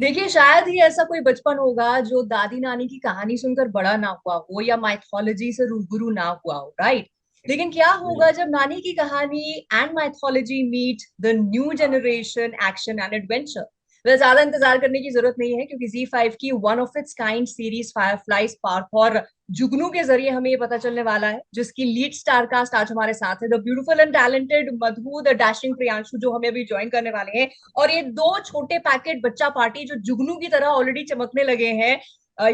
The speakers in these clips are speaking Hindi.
देखिए, शायद ही ऐसा कोई बचपन होगा जो दादी नानी की कहानी सुनकर बड़ा ना हुआ हो या माइथोलॉजी से रूबरू ना हुआ हो, राइट? लेकिन क्या होगा जब नानी की कहानी and mythology meet the new generation action and adventure? वह ज्यादा इंतजार करने की जरूरत नहीं है, क्योंकि Z5 की one of its kind series Firefly spark और जुगनू के जरिए हमें ये पता चलने वाला है, जिसकी लीड स्टार कास्ट आज हमारे साथ है, the beautiful and talented Madhu, the dashing Priyanshu, जो हमें अभी ज्वाइन करने वाले हैं। और ये दो छोटे पैकेट बच्चा पार्टी जो जुगनू की तरह ऑलरेडी चमकने लगे हैं,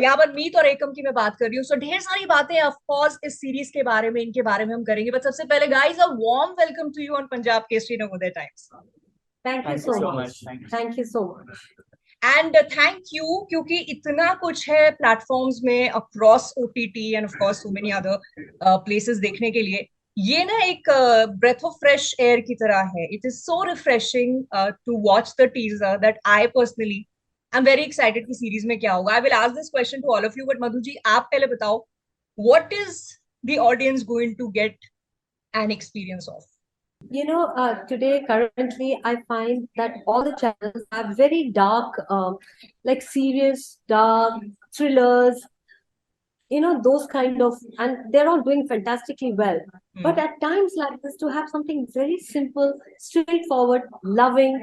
यावन मीत और एकम की मैं बात कर रही हूँ। सो ढेर सारी बातें ऑफ कोर्स इस सीरीज के बारे में, इनके बारे में हम करेंगे, बट सबसे पहले guys, a warm welcome to you on Punjab Kesari Navodaya Times. Thank you Thank you so so much. much. Thank you so much. And thank you, क्योंकि इतना कुछ है प्लेटफॉर्म्स में across OTT and of course so many other places देखने के लिए। ये ना एक ब्रेथ ऑफ फ्रेश एयर की तरह है। It is so refreshing to watch the teaser that I personally I am very excited कि सीरीज में क्या होगा। I will ask this question to all of you, but Madhu ji, आप पहले बताओ, what is the audience going to get an experience of? Today, currently, I find that all the channels have very dark, like serious, dark thrillers, those kind of, and they're all doing fantastically well. But at times like this, to have something very simple, straightforward, loving,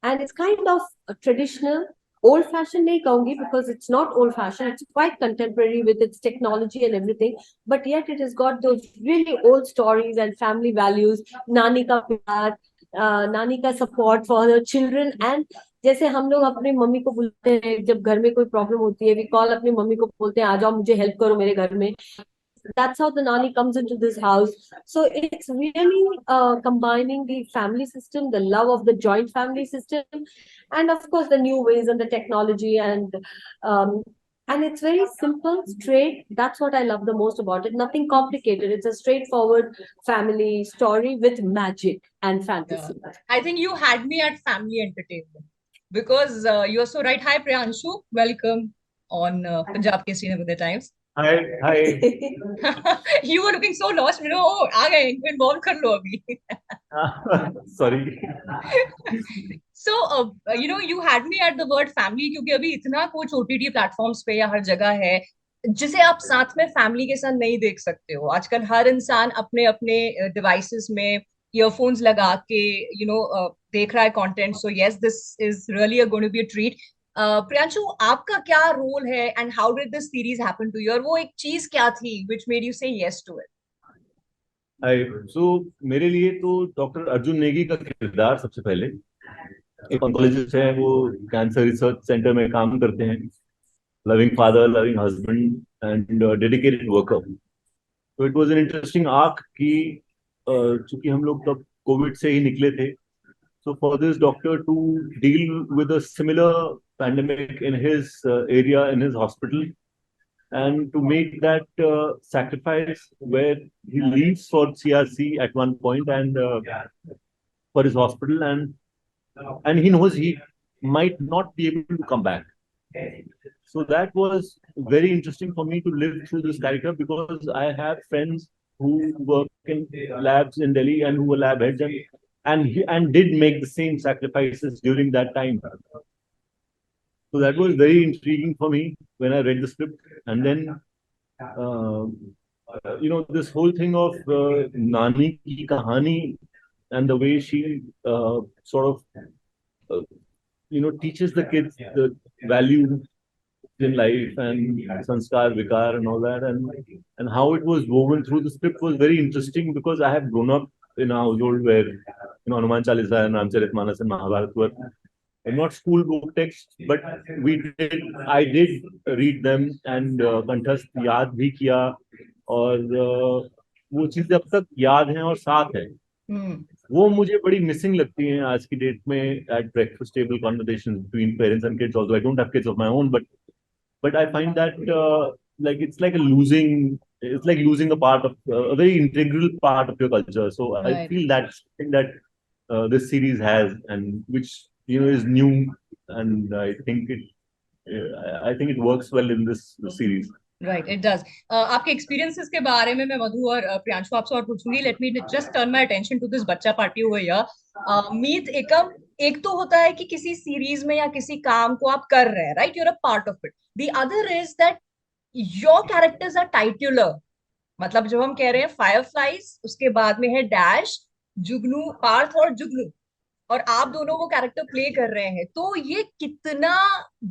and it's kind of traditional, old fashioned nahi kahungi, because it's not old fashioned, it's quite contemporary with its technology and everything, but yet it has got those really old stories and family values, nani ka pyar, nani का support for the children. And जैसे हम लोग अपनी मम्मी को बोलते हैं जब घर में कोई प्रॉब्लम होती है, वी कॉल अपनी मम्मी को, बोलते हैं आ जाओ मुझे हेल्प करो मेरे घर में। That's how the nani comes into this house. So it's really combining the family system, the love of the joint family system, and of course the new ways and the technology, um, and it's very simple, straight. That's what I love the most about it. Nothing complicated. It's a straightforward family story with magic and fantasy. I think you had me at family entertainment because you're so right. Hi, Priyanshu. Welcome on Punjab Kesari Navodaya Times. Hi, hi. You were looking so lost. Oh, आ गए, इनको involve कर लो अभी. Sorry. So, you had me at the word family, क्योंकि अभी इतना कुछ OTT प्लेटफॉर्म्स पे या हर जगह है जिसे आप साथ में फैमिली के साथ नहीं देख सकते हो। आजकल हर इंसान अपने अपने डिवाइसेस में ईयरफोन्स लगा के देख रहा है content. So yes, this is really going to be a treat. Priyanshu, आपका क्या रोल है and how did this series happen to you, और वो एक चीज क्या थी which made you say yes to it? Hi. मेरे लिए तो डॉक्टर अर्जुन नेगी का किरदार सबसे पहले, एक ऑन्कोलॉजिस्ट है, वो कैंसर रिसर्च सेंटर में काम करते हैं, loving father, loving husband and dedicated worker. तो it was an interesting arc कि चूंकि हम लोग तब कोविड से ही निकले थे, so for this doctor to deal with a similar pandemic in his area, in his hospital, and to make that sacrifice where he leaves for CRC at one point and for his hospital, and he knows he might not be able to come back. So that was very interesting for me to live through this character, because I have friends who work in labs in Delhi and who were lab heads, and did make the same sacrifices during that time. So that was very intriguing for me when I read the script. And then, this whole thing of Nani ki kahani, and the way she sort of, teaches the kids the value in life and sanskar, vikar, and all that, and how it was woven through the script was very interesting, because I have grown up in a household where Hanuman Chalisa and Ramcharitmanas and Mahabharata were not school book texts, but I did read them and कंठस्थ याद भी किया, और वो चीजें अब तक याद हैं और साथ है। वो मुझे बड़ी मिसिंग लगती हैं आज की डेट में at breakfast table conversations between parents and kids. Also I don't have kids of my own, but I find that like it's like losing a part of a very integral part of your culture. So I Right. feel that thing that this series has, and which is new, and I think it works well in this series. Right, it does. आपके एक्सपीरियंसेस के बारे में मैं मधु और प्रियांशु आपसे और पूछूंगी। Let me just turn my attention to this बच्चा party over here. Meet, Ekam, एक तो होता है कि किसी सीरीज में या किसी काम को आप कर रहे हैं, right, you're a part of it. The other is that your characters are titular. मतलब जब हम कह रहे हैं फायरफ्लाइज, उसके बाद में है डैश, जुगनू, पार्थ और जुगनू, और आप दोनों वो कैरेक्टर प्ले कर रहे हैं, तो ये कितना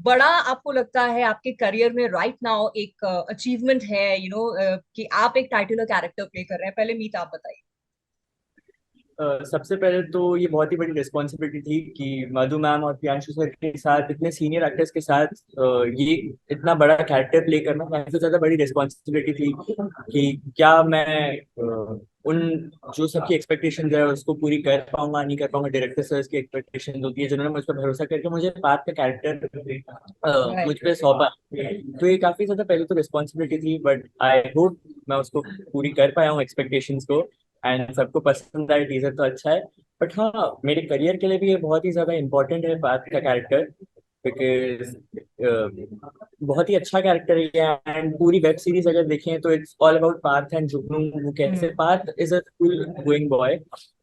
बड़ा आपको लगता है आपके करियर में राइट नाउ एक अचीवमेंट है, कि आप एक टाइटुलर कैरेक्टर प्ले कर रहे हैं? पहले मीत आप बताइए। सबसे पहले तो ये बहुत ही बड़ी रिस्पॉन्सिबिलिटी थी कि मधु मैम और प्रियांशु सर के साथ, इतने सीनियर एक्टर्स के साथ ये इतना बड़ा कैरेक्टर प्ले करना काफी ज्यादा बड़ी रिस्पॉन्सिबिलिटी थी कि क्या मैं उन जो सबकी एक्सपेक्टेशंस है उसको पूरी कर पाऊंगा नहीं कर पाऊंगा। डायरेक्टर सर की एक्सपेक्टेशंस होती है जिन्होंने मुझ पर भरोसा करके मुझे पार्थ का कैरेक्टर मुझ पे सौंपा। तो ये काफी ज्यादा पहले तो रिस्पॉन्सिबिलिटी थी, बट आई होप मैं उसको पूरी कर पाया हूँ एक्सपेक्टेशंस को, एंड सबको पसंद आया। टीजर तो अच्छा है, बट हाँ मेरे करियर के लिए भी ये बहुत ही ज्यादा इंपॉर्टेंट है पार्थ का कैरेक्टर, बिकॉज बहुत ही अच्छा कैरेक्टर है। एंड पूरी वेब सीरीज अगर देखें तो it's all about Parth and Jugnu. वो कैसे, Parth is a school going boy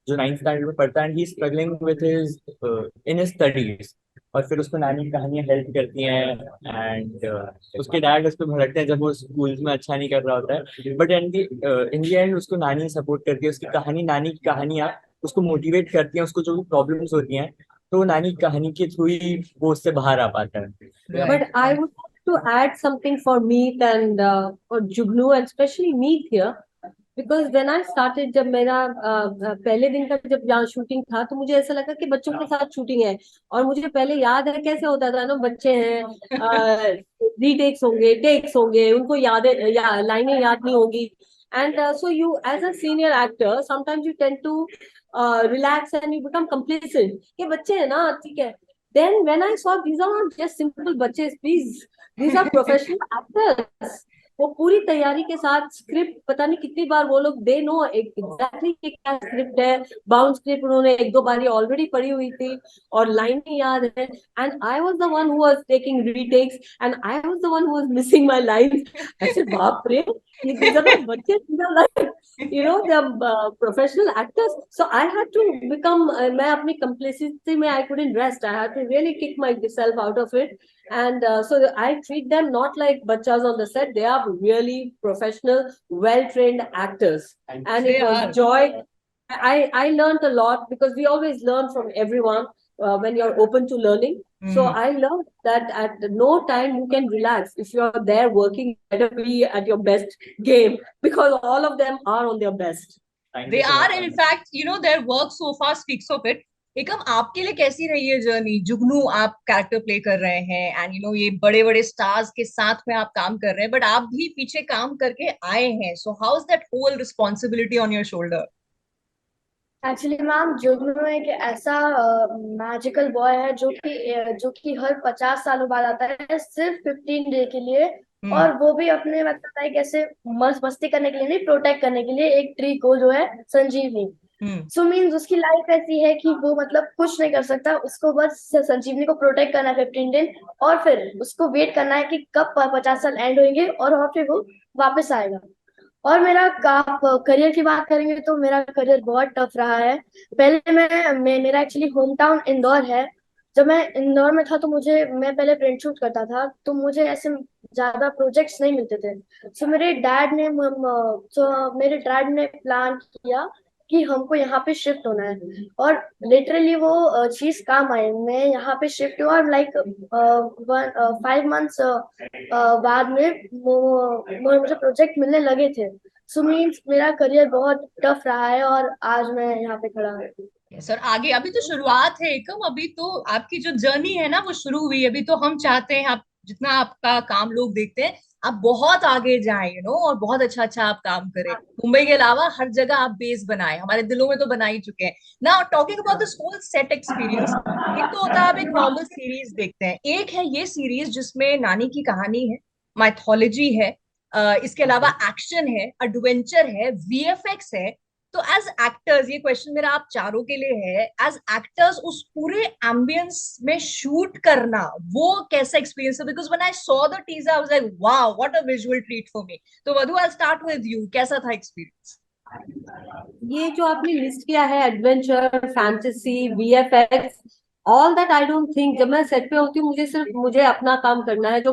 जो 9th स्टैंडर्ड में पढ़ता है, and he struggling with his in his studies, और फिर उसको नानी की कहानियां हेल्प करती हैं, एंड उसके डैड उस पर भड़कते हैं जब वो स्कूल में अच्छा नहीं कर रहा होता है, बट इन दी एंड उसको नानी सपोर्ट करती है। उसकी कहानी, नानी की कहानियां उसको मोटिवेट करती हैं, उसको जो भी प्रॉब्लम्स होती हैं तो वो नानी की कहानी के थ्रू ही वो उससे बाहर आ पाता है। Right. But I would like to add something for Meet and for Jugnu, and especially Meet here, because when I started, जब मेरा पहले दिन का जब यहाँ शूटिंग था तो मुझे ऐसा लगा कि बच्चों के साथ शूटिंग है। और मुझे पहले याद है कैसे होता था ना, बच्चे हैं, रीटेक्स होंगे, टेक्स होंगे, उनको याद या लाइनें याद नहीं होगी। And so you, as a senior actor, sometimes you tend to relax and you become complacent. ये बच्चे हैं ना, ठीक है। Then when I saw these are not just simple बच्चे, please, these are professional actors. वो पूरी तैयारी के साथ स्क्रिप्ट, पता नहीं कितनी बार वो लोग, दे नो एग्जैक्टली क्या स्क्रिप्ट है। बाउंड स्क्रिप्ट उन्होंने एक दो बार ऑलरेडी पढ़ी हुई थी और लाइनें याद है। And I was the one who was taking retakes, and I was the one who was missing my lines. ऐसे बाप रे, ये these are not बच्चे, these are like, they are professional actors. So I had to become, मैं अपनी complacency में I couldn't rest. I had to really kick myself out of it. And so I treat them not like bachas on the set. They are really professional, well-trained actors. And They it was are. joy. I learned a lot because we always learn from everyone when you're open to learning. So I learned that at no time you can relax. If you're there working, you better be at your best game because all of them are on their best. They are, in fact, their work so far speaks of it. एकम, आपके लिए कैसी रही है जर्नी? जुगनू आप कैरेक्टर प्ले कर रहे हैं, एंड ये बड़े बड़े स्टार्स के साथ में आप काम कर रहे हैं, बट आप भी पीछे काम करके आए हैं। So how is that whole responsibility on your shoulder? Actually ma'am, Jugnu एक ऐसा मैजिकल बॉय है जो कि हर 50 सालों बाद आता है सिर्फ 15 डे के लिए। और वो भी अपने मतलब लाइक ऐसे मस्ती करने के लिए नहीं, प्रोटेक्ट करने के लिए एक ट्री को जो है संजीवनी। सो मीन्स उसकी लाइफ ऐसी है कि वो मतलब कुछ नहीं कर सकता, उसको बस संजीवनी को प्रोटेक्ट करना है 15 दिन, और फिर उसको वेट करना है कि कब 50 साल एंड होंगे और फिर वो वापस आएगा। और मेरा करियर की बात करेंगे तो मेरा करियर बहुत टफ रहा है। पहले मेरा एक्चुअली होम टाउन इंदौर है। जब मैं इंदौर में था तो मैं पहले प्रिंट शूट करता था, तो मुझे ऐसे ज्यादा प्रोजेक्ट्स नहीं मिलते थे। सो मेरे डैड ने प्लान किया कि हमको यहाँ पे शिफ्ट होना है, और लिटरली वो चीज काम आई। मैं यहाँ पे शिफ्ट हुआ और लाइक 5 मंथ्स बाद में मुझे प्रोजेक्ट मिलने लगे थे। सो मीन्स मेरा करियर बहुत टफ रहा है और आज मैं यहाँ पे खड़ा हूँ। सर आगे, अभी तो शुरुआत है एकम, अभी तो आपकी जो जर्नी है ना वो शुरू हुई है। अभी तो हम चाहते हैं आप जितना आपका काम लोग देखते हैं, आप बहुत आगे जाएं, और बहुत अच्छा अच्छा आप काम करें। मुंबई के अलावा हर जगह आप बेस बनाए, हमारे दिलों में तो बना ही चुके हैं ना। Talking about this whole set experience, एक तो होता है आप एक नॉर्मल सीरीज देखते हैं, एक है ये सीरीज जिसमें नानी की कहानी है, माइथोलॉजी है, इसके अलावा एक्शन है, एडवेंचर है, वीएफएक्स है। तो एज एक्टर्स, ये क्वेश्चन मेरा आप चारों के लिए है, एज एक्टर्स उस पूरे एम्बियंस में शूट करना वो कैसा एक्सपीरियंस है? Because when I saw the teaser I was like wow, what a visual treat for me. तो मधु, आई स्टार्ट विद यू, कैसा था एक्सपीरियंस? ये जो आपने लिस्ट किया है, adventure, fantasy, VFX, all that I don't think, जब मैं सेट पे होती हूँ मुझे सिर्फ मुझे अपना काम करना है, जो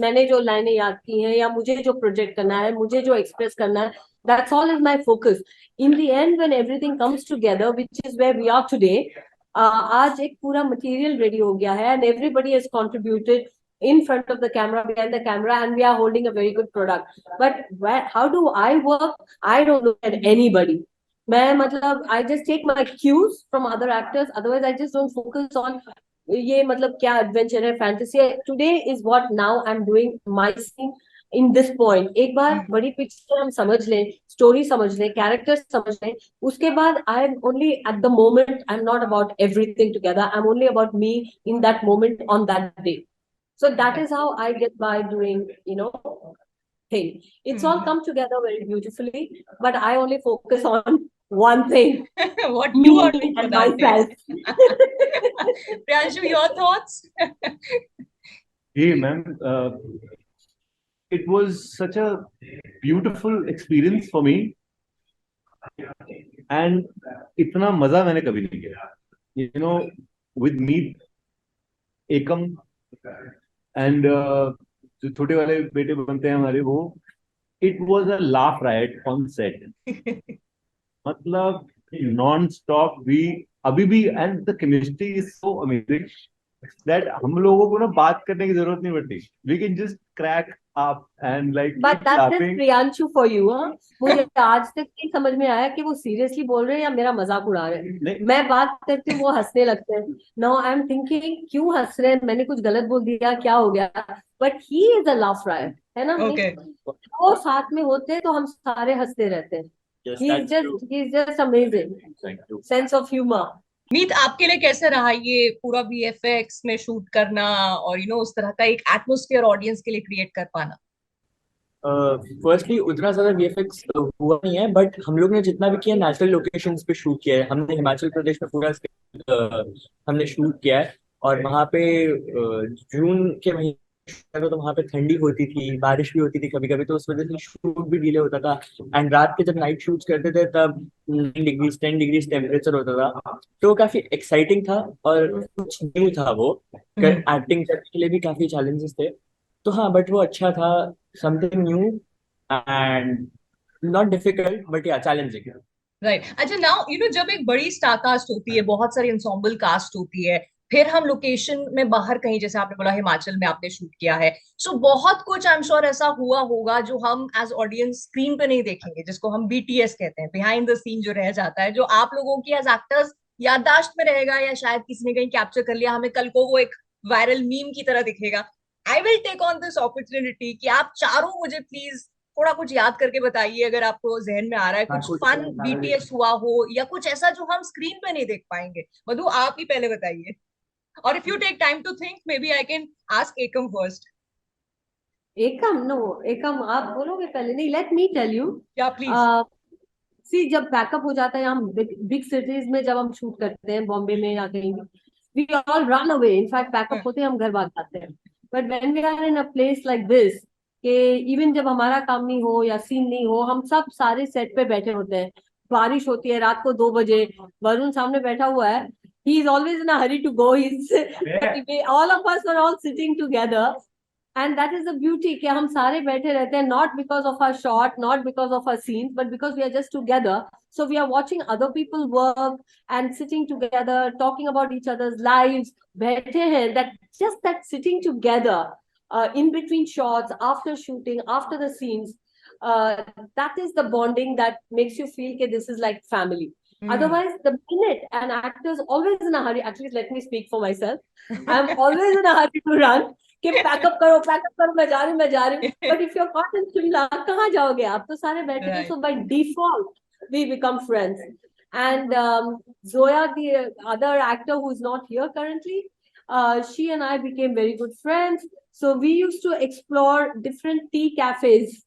मैंने जो लाइनें याद की हैं या मुझे जो प्रोजेक्ट करना है, मुझे जो एक्सप्रेस करना है, that's all is my focus. In the end, when everything comes together, which is where we are today, आज एक पूरा मटेरियल रेडी हो गया है, and everybody has contributed in front of the camera, behind the camera, and we are holding a very good product. But how do I work? I don't look at anybody. मैं मतलब I just take my cues from other actors. Otherwise, I just don't focus on ये मतलब क्या adventure है, fantasy है. Today is what now I'm doing my scene in this point. एक बार बड़ी पिक्चर हम समझ लें, स्टोरी समझ लें, कैरेक्टर्स समझ लें, उसके बाद I am only at the moment. I'm not about everything together. I'm only about me in that moment on that day. So that is how I get by doing, thing. It's all come together very beautifully, but I only focus on one thing. What you are doing for and that day. myself. Priyanshu, your thoughts? Hey, ma'am, it was such a beautiful experience for me, and इतना मजा मैंने कभी नहीं किया. You know, with me, Ekam and जो छोटे वाले बेटे बनते हैं हमारे, वो it was a laugh riot on set. मतलब non-stop we अभी भी, and the chemistry is so amazing that हम लोगों को ना बात करने की जरूरत नहीं पड़ती. We can just crack up and like But keep that's just laughing. Priyanshu for you, हाँ? मुझे आज तक नहीं समझ में आया कि वो सीरियसली बोल रहे हैं या मेरा मजाक उड़ा रहे हैं. नहीं, मैं बात करती हूँ वो हंसने लगते हैं. Now I'm thinking क्यों हंस रहे हैं, मैंने कुछ गलत बोल दिया, क्या हो गया? But he is a laugh riot, है ना? Okay. वो साथ में होते हैं तो हम सारे हंसते रहते हैं. Yes, He's that's true. just amazing. thank you. Sense of humor. मीत, आपके लिए कैसे रहा ये पूरा VFX में शूट करना और उस तरह का एक एटमॉस्फेयर ऑडियंस के लिए क्रिएट कर पाना? फर्स्टली उतना ज्यादा VFX हुआ नहीं है, बट हम लोग ने जितना भी किया नेचुरल लोकेशंस पे शूट किया है. हमने हिमाचल प्रदेश में पूरा हमने शूट किया है, और वहाँ पे जून के महीने तो वहाँ पे ठंडी होती थी, बारिश भी होती थी कभी कभी, तो उस वजह से शूट भी डिले होता था. एंड रात के जब नाइट शूट्स करते थे तब 9 डिग्री 10 डिग्री टेम्परेचर होता था, तो वो काफी एक्साइटिंग था और कुछ न्यू था. वो एक्टिंग करने के लिए भी काफी चैलेंजेस थे. तो हाँ, बट वो अच्छा था, something new and not difficult but या चैलेंजिंग. राइट. अच्छा, नाउ जब एक बड़ी स्टार कास्ट होती है, बहुत सारी एंसेम्बल कास्ट होती है, फिर हम लोकेशन में बाहर कहीं, जैसे आपने बोला हिमाचल में आपने शूट किया है, सो बहुत कुछ आई एम श्योर ऐसा हुआ होगा जो हम एज ऑडियंस स्क्रीन पे नहीं देखेंगे, जिसको हम BTS कहते हैं, बिहाइंड द सीन जो रह जाता है, जो आप लोगों की एज एक्टर्स याददाश्त में रहेगा, या शायद किसी ने कहीं कैप्चर कर लिया, हमें कल को वो एक वायरल मीम की तरह दिखेगा. I will take on this opportunity कि आप चारों मुझे प्लीज थोड़ा कुछ याद करके बताइए, अगर आपको जहन में आ रहा है कुछ फन BTS हुआ हो या कुछ ऐसा जो हम स्क्रीन पे नहीं देख पाएंगे. मधु, आप ही पहले बताइए, और if you take time to think, maybe I can ask Ekam first. Ekam आप बोलोगे पहले? नहीं, लेट मी टेल यू. या प्लीज. सी, जब बैकअप हो जाता है, हम बिग सिटीज में जब हम शूट करते हैं, बॉम्बे में या कहीं, we all run away. In fact backup होते हैं हम घर भाग जाते हैं. But when we are in a place like this, कि इवन जब हमारा काम नहीं हो या सीन नहीं हो, हम सब सारे सेट पे बैठे होते हैं. बारिश होती है रात को 2 बजे, वरुण सामने बैठा हुआ है. He is always in a hurry to go. All of us are all sitting together, and that is the beauty कि हम सारे बैठे रहते हैं, not because of our shot, not because of our scenes, but because we are just together. So we are watching other people work and sitting together, talking about each other's lives. बैठे हैं, that sitting together in between shots, after shooting, after the scenes, that is the bonding that makes you feel that this is like family. Otherwise, the minute an actor is always in a hurry, at least let me speak for myself, I'm always in a hurry to run. कि पैकअप करो, मैं जा रही हूँ. But if you're caught in Shimla, कहाँ जाओगे आप? तो सारे बैठे हैं. So by default, we become friends. And Zoya, the other actor who's not here currently, she and I became very good friends. So we used to explore different tea cafes.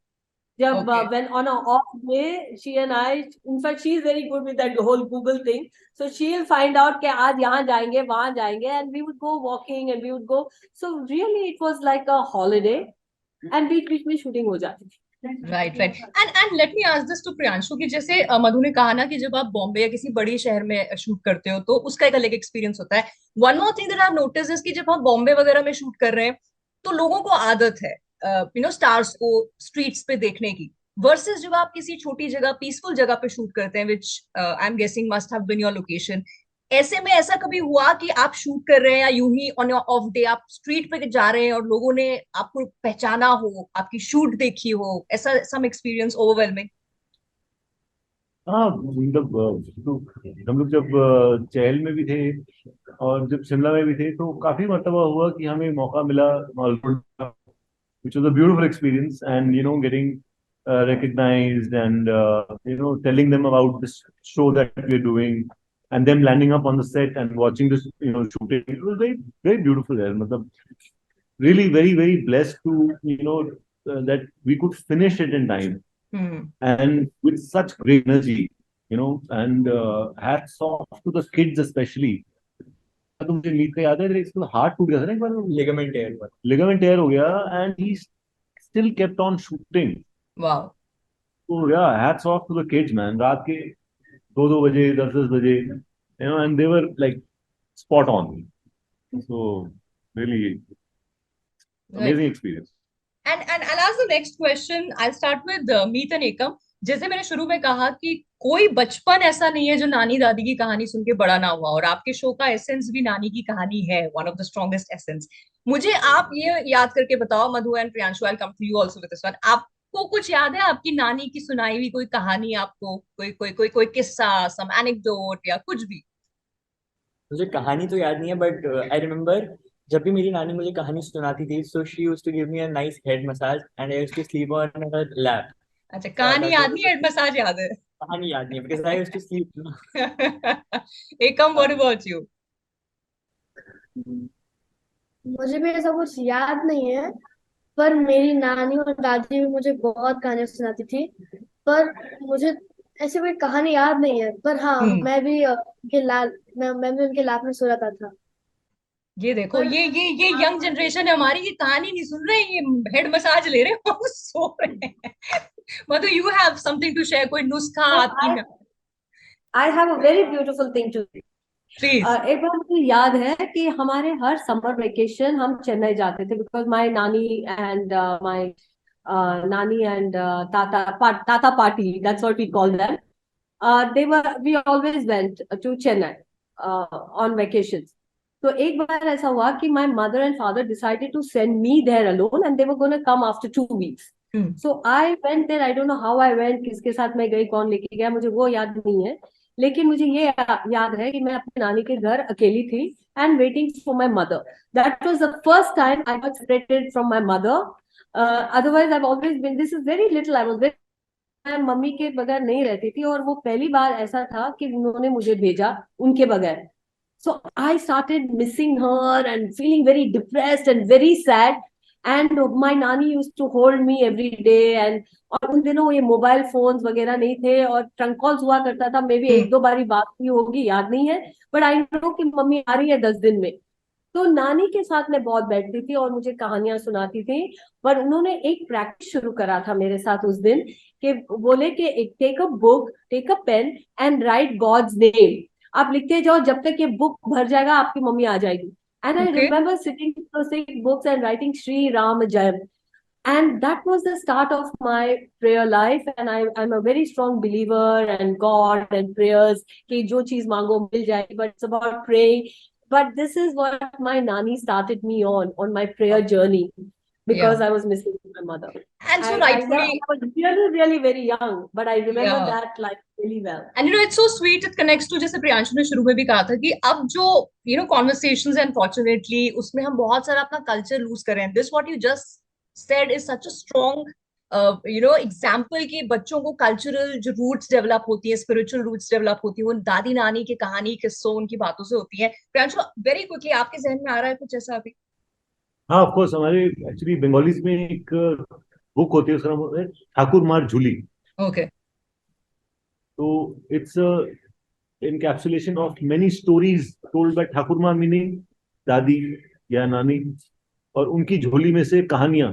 When on an off day, she and I, in fact, she's very good with that whole Google thing. So she'll find out कि आज यहाँ जाएंगे, वहाँ जाएंगे, and we would go walking and we would go. So really, it was like a holiday, and बीच बीच में shooting हो जाती थी. Right right and let me ask this to Priyanshu कि जैसे मधु ने कहा ना कि जब आप बॉम्बे या किसी बड़ी शहर में शूट करते हो तो उसका एक अलग एक्सपीरियंस होता है. One more thing that I notice is कि जब हम बॉम्बे वगैरह में शूट कर रहे हैं तो लोगों को आदत है स्टार्स को स्ट्रीट्स पे देखने की, वर्सेस जब आप किसी छोटी जगह पीसफुल जगह पे शूट करते हैं, which I am guessing must have been your location. ऐसे में ऐसा कभी हुआ कि आप शूट कर रहे हैं या यूं ही ऑन योर ऑफ डे आप स्ट्रीट पे जा रहे हैं और लोगों ने आपको पहचाना हो, आपकी शूट देखी हो, ऐसा सम एक्सपीरियंस ओवरवेलमिंग? हाँ मतलब तो हम लोग जब चहल में भी थे और जब शिमला में भी थे तो काफी मरतबा हुआ कि हमें मौका मिला मालगुडी का, which was a beautiful experience, and getting recognized, and telling them about this show that we're doing, and them landing up on the set and watching this shooting. It was very very beautiful there. मतलब really very very blessed to that we could finish it in time and with such great energy, and hats off to the kids especially. तो मुझे मीट का याद है इसका हार्ट टूट गया था ना एक बार, लिगामेंट टेयर हो गया, and he still kept on shooting. Wow. तो या hats off to the kids man. रात के 2-2 बजे 10-10 बजे and they were like spot on. So really amazing experience. And I'll ask the next question. I'll start with Meet and Ekam. जैसे मैंने शुरू में कहा कि कोई बचपन ऐसा नहीं है जो नानी दादी की कहानी सुन के बड़ा ना हुआ, और आपके शो का एसेंस भी नानी की कहानी है, one of the strongest essence. मुझे आप ये याद करके बताओ, Madhu and Priyanshu, I come to you also with this one. आपको कुछ याद है आपकी नानी की सुनाई हुई कोई कहानी, आपको कोई कोई कोई कोई किस्सा, सम एनेक्डोट या कुछ भी? मुझे कहानी तो याद नहीं है, बट आई रिमेम्बर जब भी मेरी नानी मुझे कहानी सुनाती थी, so she used to give me a nice head massage and I used to sleep on her lap. अच्छा, कहानी याद नहीं, हेड मसाज याद है. कहानी याद नहीं है because I used to sleep. Ekam, what about you? मुझे भी ऐसा कुछ याद नहीं है, पर मेरी नानी और दादी भी मुझे बहुत कहानियां सुनाती थी. पर मुझे ऐसे कोई कहानी याद नहीं है. पर हाँ, हम्म. मैं भी उनके लाप में सो जाता था. ये देखो, पर ये यंग जनरेशन है हमारी, ये कहानी नहीं सुन रहे, ये हेड मसाज ले रहे हैं और सो रहे हैं. Madhu, you have something to share, कोई नुस्खा आपकी? I have a very beautiful thing to say. Please. एक बार मुझे याद है कि हमारे हर समर वेकेशन हम चेन्नई जाते थे, बिकॉज माय नानी एंड ताता party, that's what we call them. We always went to Chennai on vacations. तो एक बार ऐसा हुआ कि my mother and father decided to send me there alone and they were gonna come after 2 weeks. So I went there. I don't know how I went, किसके साथ मैं गई, कौन लेके गया, मुझे वो याद नहीं है. लेकिन मुझे ये याद है कि मैं अपनी नानी के घर अकेली थी and waiting for my mother. That was the first time I got separated from my mother. Otherwise I have always been, this is very little, I was very, मैं मम्मी के बगैर नहीं रहती थी, और वो पहली बार ऐसा था कि उन्होंने मुझे भेजा उनके बगैर. So I started missing her and feeling very depressed and very sad. And my nanny used to hold me every day. And और उन दिनों ये मोबाइल फोन्स वगैरह नहीं थे, और ट्रंक कॉल्स हुआ करता था. मे भी 1-2 बारी बात हुई होगी, याद नहीं है, बट आई नो कि मम्मी आ रही है 10 दिन में. तो नानी के साथ मैं बहुत बैठती थी और मुझे कहानियां सुनाती थी. पर उन्होंने एक प्रैक्टिस शुरू करा था मेरे साथ उस दिन, कि बोले कि take a book, take a pen and write God's name. आप लिखते जाओ, जब तक ये बुक भर जाएगा आपकी मम्मी आ जाएगी. And I remember sitting for 6 books and writing Sri Ram Jayam. And that was the start of my prayer life. And I'm a very strong believer and God and prayers. कि जो चीज मांगो मिल जाएगी, but it's about praying. But this is what my nanny started me on my prayer journey, because I was missing my mother. And so I rightfully, was really, really very young, but I remember yeah, that like really well. and it's so sweet. It connects to, जैसे प्रियांशु ने शुरू में भी कहा था कि अब जो conversations, unfortunately उसमें हम बहुत सारा अपना कल्चर लूज कर रहे हैं. This what you just said is such a strong example कि बच्चों को कल्चरल जो रूट्स डेवलप होती है, स्पिरिचुअल रूट्स डेवलप होती है, वो दादी नानी की कहानी, किस्सों, उनकी बातों से होती है. प्रियांशु, वेरी क्विकली, आपके जहन में आ रहा है कुछ ऐसा अभी? हाँ ऑफ कोर्स, हमारे एक्चुअली बंगालीज में एक बुक होती है, उसका नाम है ठाकुर मार झूली. ओके. तो it's encapsulation of many stories told by Thakur माँ, मीनिंग दादी या नानी, और उनकी झोली में से कहानियां.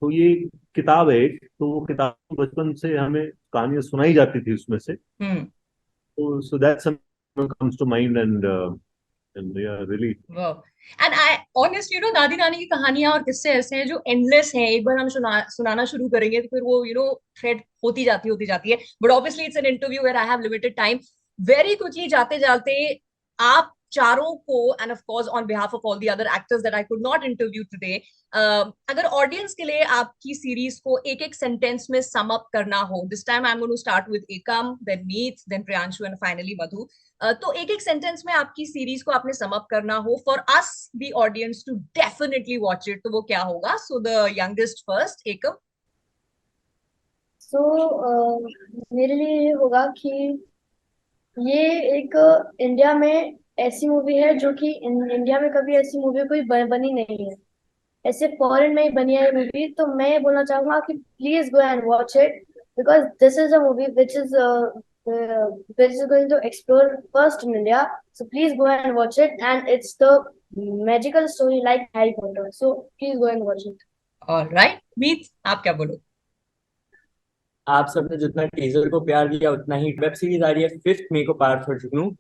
तो ये किताब है एक, तो वो किताब बचपन से हमें कहानियां सुनाई जाती थी उसमें से, हम्म। तो so that comes to mind and yeah really and I honestly दादी नानी की कहानियां और किस्से ऐसे हैं जो एंडलेस हैं। एक बार हम सुनाना शुरू करेंगे तो फिर वो थ्रेड होती जाती है। But obviously it's an interview where I have limited time. Very quickly जाते जाते आप चारों को, and of course on behalf of all the other actors that I could not interview today, अगर ऑडियंस के लिए आपकी सीरीज को एक एक सेंटेंस में सम अप करना हो, this time I am going to start with Ekam, then Meet, then Priyanshu and finally Madhu. तो एक एक सेंटेंस में आपकी सीरीज को आपने सम अप करना हो for us the audience to definitely watch it, तो वो क्या होगा? सो द यंगेस्ट फर्स्ट, एकम। सो मेरे लिए ये होगा कि ये एक इंडिया में ऐसी मूवी है जो कि इंडिया में कभी ऐसी मूवी कोई बनी नहीं है, ऐसे फॉरेन में ही बनी है ये मूवी। तो मैं ये बोलना चाहूंगा कि please go and watch it, because this is a movie which is going to explore first in India. So please go and watch it, and it's the magical story like Harry Potter. So please go and watch it. Alright, Meet आप क्या बोलो? आप सबने जितना टीजर को प्यार दिया उतना ही वेब सीरीज आ रही है 5 मई को, पार्ट 42।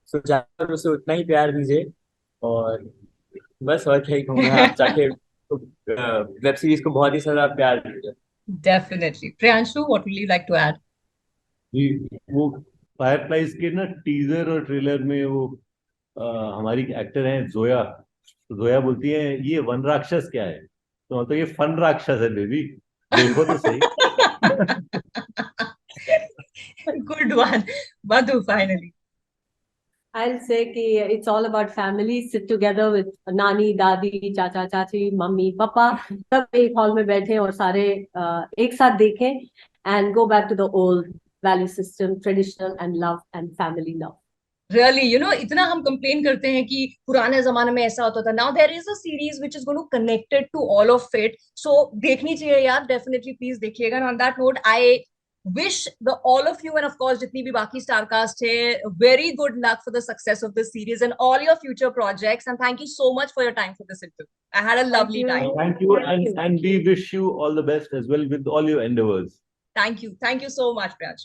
सो जाकर उसे उतना ही प्यार दीजिए, और बस और क्या ही कहूँगा, आप जाके वेब सीरीज को बहुत ही सारा प्यार दीजिए। Definitely. Priyanshu, what will you like to add? जी, वो फायरफ्लाइज के ना टीजर और ट्रेलर में वो हमारी एक्टर हैं जोया, तो जोया बोलती है ये वन राक्षस क्या है, तो मतलब ये फन राक्षस है बेबी, देखो तो सही। Good one. Madhu, finally. I'll say कि it's all about family. Sit together with नानी, दादी, चाचा, चाची, मम्मी, पापा, सब एक हॉल में बैठे और सारे एक साथ देखें, and go back to the old value system, traditional and love and family love. Really इतना हम कंप्लेन करते हैं कि पुराने जमाने में ऐसा होता था। Now there is a series which is going to connected to all of it, so देखनी चाहिए यार, डेफिनेटली प्लीज देखिएगा। On that note I wish the all of you and of course जितनी भी बाकी स्टार कास्ट है, very good luck for the success of this series and all your future projects, and thank you so much for your time for this interview. I had a lovely you. time. Thank you, Thank you. and we wish you all the best as well with all your endeavors. Thank you so much, Priyansh.